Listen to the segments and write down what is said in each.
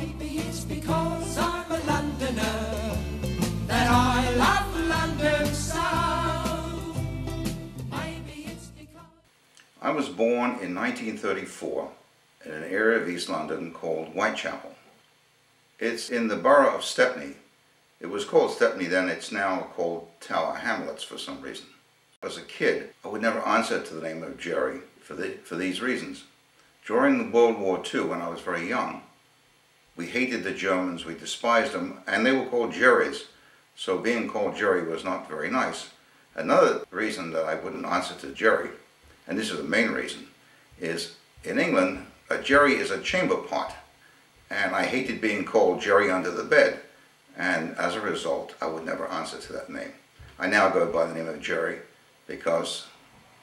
Maybe it's because I'm a Londoner that I love London so. Maybe it's because... I was born in 1934 in an area of East London called Whitechapel. It's in the borough of Stepney. It was called Stepney then, it's now called Tower Hamlets for some reason. As a kid, I would never answer to the name of Jerry for these reasons. During World War II, when I was very young, we hated the Germans, we despised them, and they were called Jerrys. So being called Jerry was not very nice. Another reason that I wouldn't answer to Jerry, and this is the main reason, is in England, a Jerry is a chamber pot. And I hated being called Jerry under the bed. And as a result, I would never answer to that name. I now go by the name of Jerry because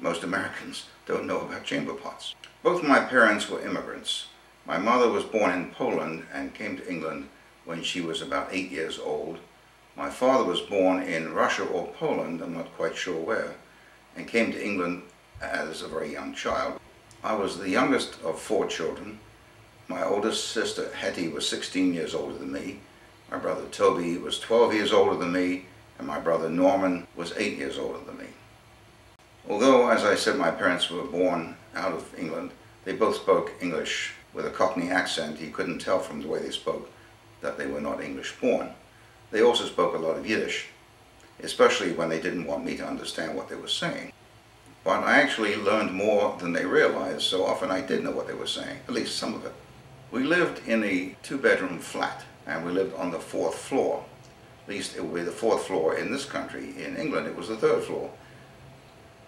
most Americans don't know about chamber pots. Both my parents were immigrants. My mother was born in Poland and came to England when she was about 8 years old. My father was born in Russia or Poland, I'm not quite sure where, and came to England as a very young child. I was the youngest of 4 children. My oldest sister Hetty was 16 years older than me. My brother Toby was 12 years older than me, and my brother Norman was 8 years older than me. Although, as I said, my parents were born out of England, they both spoke English with a Cockney accent. You couldn't tell from the way they spoke that they were not English born. They also spoke a lot of Yiddish, especially when they didn't want me to understand what they were saying. But I actually learned more than they realized, so often I did know what they were saying, at least some of it. We lived in a 2-bedroom flat, and we lived on the 4th floor. At least it would be the 4th floor in this country. In England, it was the 3rd floor.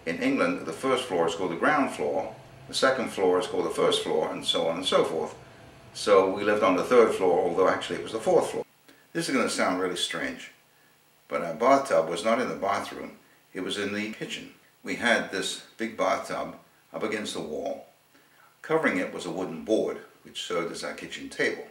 In England, the 1st floor is called the ground floor, the 2nd floor is called the 1st floor, and so on and so forth. So we lived on the 3rd floor, although actually it was the 4th floor. This is going to sound really strange, but our bathtub was not in the bathroom, it was in the kitchen. We had this big bathtub up against the wall. Covering it was a wooden board, which served as our kitchen table.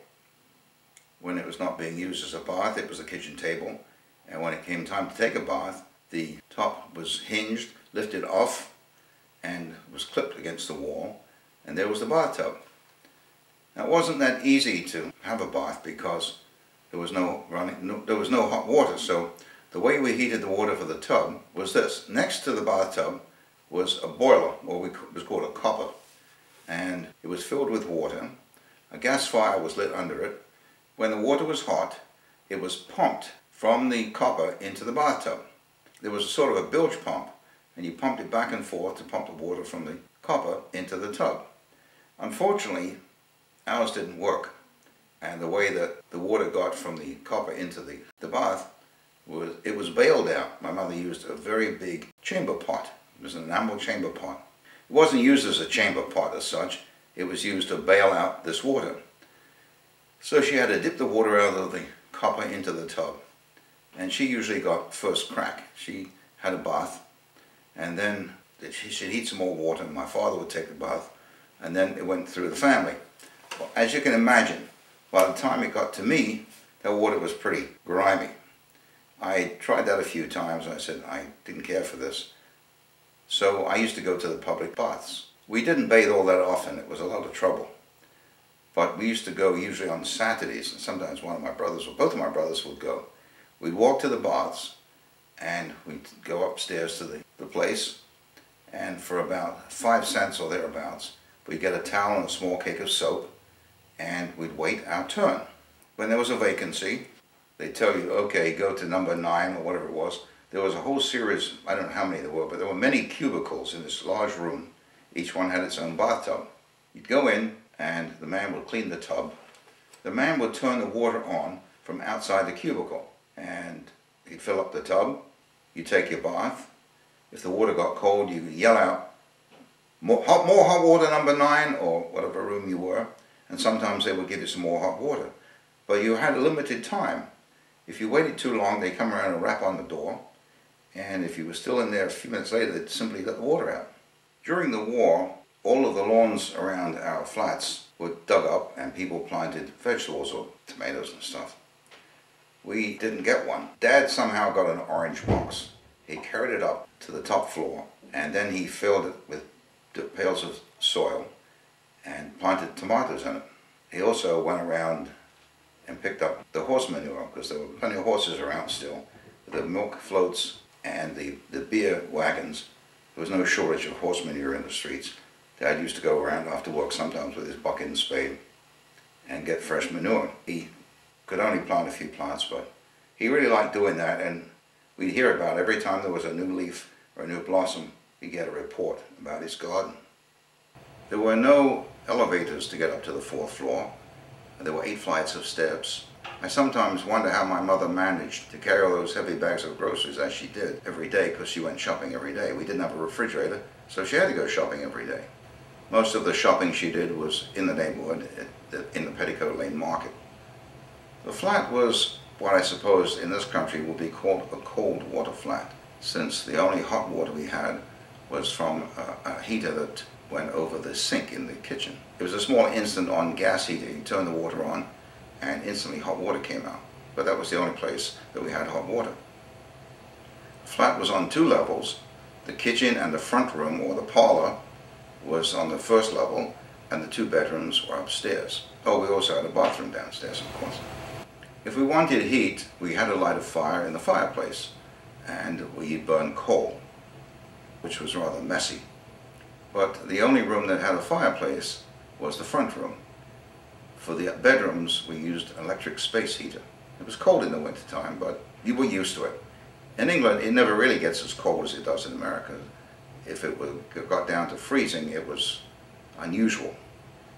When it was not being used as a bath, it was a kitchen table, and when it came time to take a bath, the top was hinged, lifted off, and was clipped against the wall, and there was the bathtub. Now, it wasn't that easy to have a bath because there was no hot water, so the way we heated the water for the tub was this. Next to the bathtub was a boiler, or it was called a copper, and it was filled with water. A gas fire was lit under it. When the water was hot, it was pumped from the copper into the bathtub. There was a sort of a bilge pump, and you pumped it back and forth to pump the water from the copper into the tub. Unfortunately, ours didn't work, and the way that the water got from the copper into the bath it was bailed out. My mother used a very big chamber pot. It was an enamel chamber pot. It wasn't used as a chamber pot as such. It was used to bail out this water. So she had to dip the water out of the copper into the tub. And she usually got first crack. She had a bath, and then she'd heat some more water, and my father would take the bath, and then it went through the family. Well, as you can imagine, by the time it got to me, that water was pretty grimy. I tried that a few times, and I said I didn't care for this. So I used to go to the public baths. We didn't bathe all that often, it was a lot of trouble. But we used to go usually on Saturdays, and sometimes one of my brothers, or both of my brothers would go. We'd walk to the baths, and we'd go upstairs to the place, and for about 5 cents or thereabouts, we'd get a towel and a small cake of soap, and we'd wait our turn. When there was a vacancy, they'd tell you, okay, go to number 9 or whatever it was. There was a whole series, I don't know how many there were, but there were many cubicles in this large room. Each one had its own bathtub. You'd go in, and the man would clean the tub. The man would turn the water on from outside the cubicle, and he'd fill up the tub. You'd take your bath. If the water got cold, you could yell out, more hot water, number 9, or whatever room you were, and sometimes they would give you some more hot water. But you had a limited time. If you waited too long, they'd come around and rap on the door, and if you were still in there a few minutes later, they'd simply let the water out. During the war, all of the lawns around our flats were dug up, and people planted vegetables or tomatoes and stuff. We didn't get one. Dad somehow got an orange box. He carried it up to the top floor, and then he filled it with pails of soil and planted tomatoes in it. He also went around and picked up the horse manure, because there were plenty of horses around still. The milk floats and the beer wagons. There was no shortage of horse manure in the streets. Dad used to go around after work sometimes with his bucket and spade and get fresh manure. He could only plant a few plants, but he really liked doing that, and we'd hear about it. Every time there was a new leaf or a new blossom, he'd get a report about his garden. There were no elevators to get up to the 4th floor. There were 8 flights of steps. I sometimes wonder how my mother managed to carry all those heavy bags of groceries as she did every day, because she went shopping every day. We didn't have a refrigerator, so she had to go shopping every day. Most of the shopping she did was in the neighborhood, in the Petticoat Lane Market. The flat was what I suppose in this country would be called a cold water flat, since the only hot water we had was from a heater that went over the sink in the kitchen. It was a small instant-on gas heater. You turn the water on and instantly hot water came out. But that was the only place that we had hot water. The flat was on 2 levels. The kitchen and the front room, or the parlor, was on the 1st level, and the 2 bedrooms were upstairs. Oh, we also had a bathroom downstairs, of course. If we wanted heat, we had to light a fire in the fireplace, and we burned coal, which was rather messy. But the only room that had a fireplace was the front room. For the bedrooms, we used an electric space heater. It was cold in the wintertime, but you were used to it. In England, it never really gets as cold as it does in America. If it got down to freezing, it was unusual.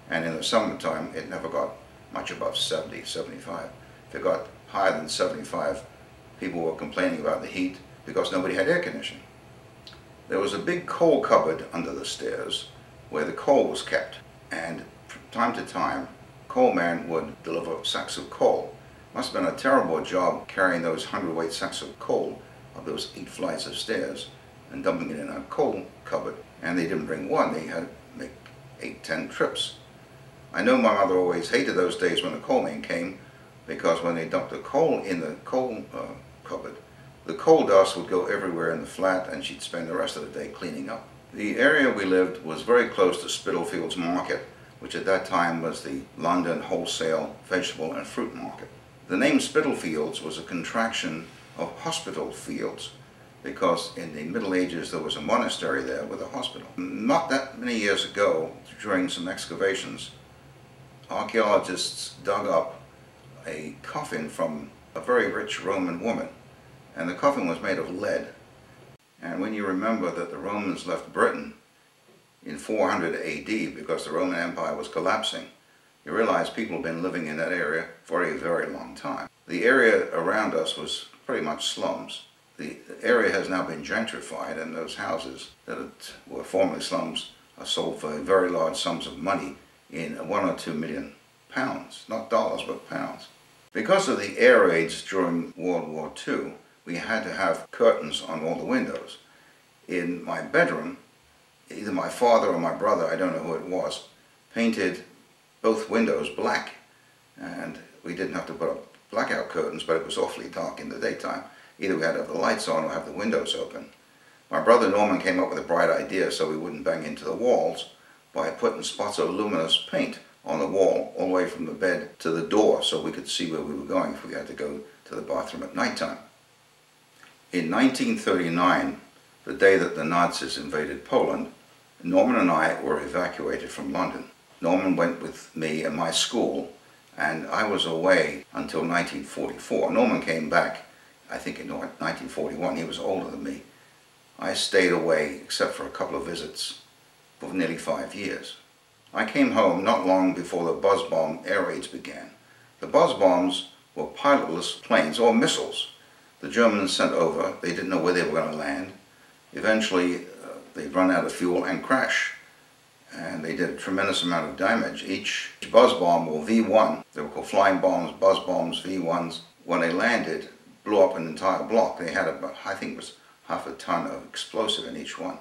And in the summertime, it never got much above 70, 75. If it got higher than 75, people were complaining about the heat because nobody had air conditioning. There was a big coal cupboard under the stairs where the coal was kept, and from time to time, coal man would deliver sacks of coal. Must have been a terrible job carrying those 100-weight sacks of coal up those 8 flights of stairs and dumping it in a coal cupboard. And they didn't bring one, they had to make 8, 10 trips. I know my mother always hated those days when the coal man came, because when they dumped the coal in the coal cupboard, the coal dust would go everywhere in the flat, and she'd spend the rest of the day cleaning up. The area we lived was very close to Spitalfields Market, which at that time was the London wholesale vegetable and fruit market. The name Spitalfields was a contraction of hospital fields, because in the Middle Ages there was a monastery there with a hospital. Not that many years ago, during some excavations, archaeologists dug up a coffin from a very rich Roman woman, and the coffin was made of lead. And when you remember that the Romans left Britain in 400 AD because the Roman Empire was collapsing, you realize people have been living in that area for a very long time. The area around us was pretty much slums. The area has now been gentrified, and those houses that were formerly slums are sold for very large sums of money in 1 or 2 million pounds, not dollars but pounds. Because of the air raids during World War II, we had to have curtains on all the windows. In my bedroom, either my father or my brother, I don't know who it was, painted both windows black, and we didn't have to put up blackout curtains, but it was awfully dark in the daytime. Either we had to have the lights on or have the windows open. My brother Norman came up with a bright idea so we wouldn't bang into the walls by putting spots of luminous paint on the wall all the way from the bed to the door, so we could see where we were going if we had to go to the bathroom at nighttime. In 1939, the day that the Nazis invaded Poland, Norman and I were evacuated from London. Norman went with me and my school, and I was away until 1944. Norman came back, I think, in 1941. He was older than me. I stayed away, except for a couple of visits, for nearly 5 years. I came home not long before the buzz bomb air raids began. The buzz bombs were pilotless planes, or missiles. The Germans sent over. They didn't know where they were going to land. Eventually, they'd run out of fuel and crash. And they did a tremendous amount of damage. Each buzz bomb, or V1, they were called flying bombs, buzz bombs, V1s, when they landed, blew up an entire block. They had about, I think it was half a ton of explosive in each one.